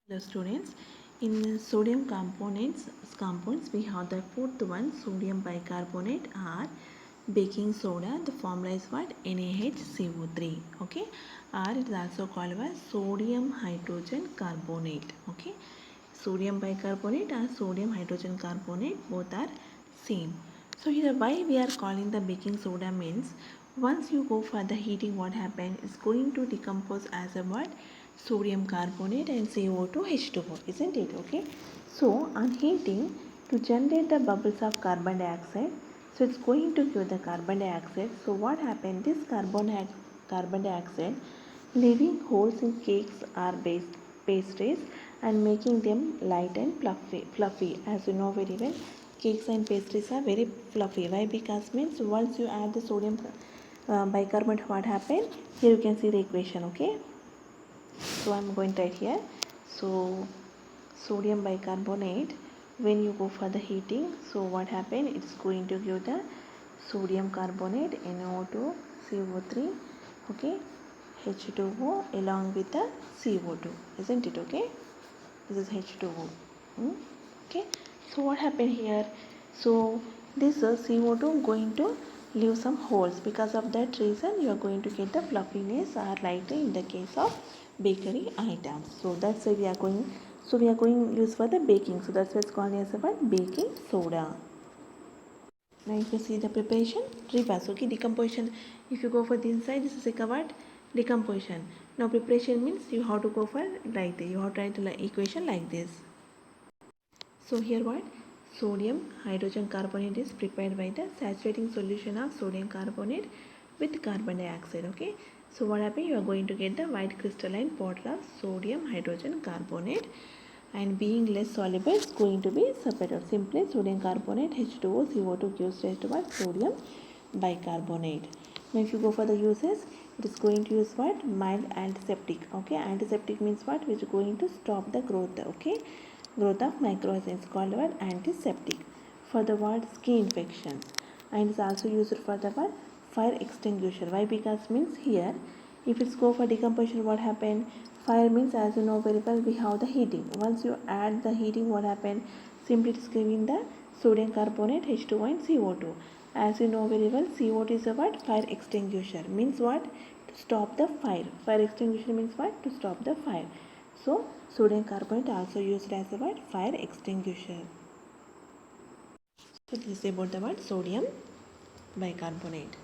Hello students, in sodium compounds we have the fourth one, sodium bicarbonate or baking soda. The formula is what? NaHCO3. Okay, or it is also called as sodium hydrogen carbonate. Okay, sodium bicarbonate or sodium hydrogen carbonate, both are same. So here why we are calling the baking soda means once you go for the heating, what happens is going to decompose as a what? Sodium carbonate and CO2 H2O, isn't it? Okay, so on heating, to generate the bubbles of carbon dioxide, so it's going to give the carbon dioxide. So what happened, this carbon dioxide leaving holes in cakes or pastries and making them light and fluffy. As you know very well, cakes and pastries are very fluffy. Why? Because means once you add the sodium bicarbonate, what happened, here you can see the equation. Okay, so I'm going to write here. So sodium bicarbonate, when you go for the heating, so what happened, it's going to give the sodium carbonate NO2 CO3, okay, H2O along with the CO2, isn't it? Okay, this is H2O. Okay, so what happened here, so this CO2 going to leave some holes. Because of that reason you are going to get the fluffiness or lighter in the case of bakery items. So that's why we are going use for the baking, so that's why it's called as about baking soda. Now if you see the preparation, reverse. Okay, decomposition, if you go for the inside, this is a covered decomposition. Now preparation means you have to go for like this, you have to write the equation like this. So here what? Sodium hydrogen carbonate is prepared by the saturating solution of sodium carbonate with carbon dioxide. Okay. So what happens? You are going to get the white crystalline powder of sodium hydrogen carbonate, and being less soluble it's going to be separated. Simply sodium carbonate H2O CO2 gives rise to what? Sodium bicarbonate. Now if you go for the uses, it is going to use what? Mild antiseptic. Okay, antiseptic means what? Which is going to stop the growth. Okay, growth of microorganisms, called what? Antiseptic. For the word skin infections, and is also used for the word fire extinguisher. Why? Because means here if it's go for decomposition, what happened, fire means, as you know very well, we have the heating. Once you add the heating, what happened, simply it's giving the sodium carbonate H2O and CO2. As you know very well, CO2 is a what? Fire extinguisher. Means what? To stop the fire. Fire extinguisher means what? To stop the fire. So sodium carbonate also used as a what? Fire extinguisher. So this is about the word sodium bicarbonate.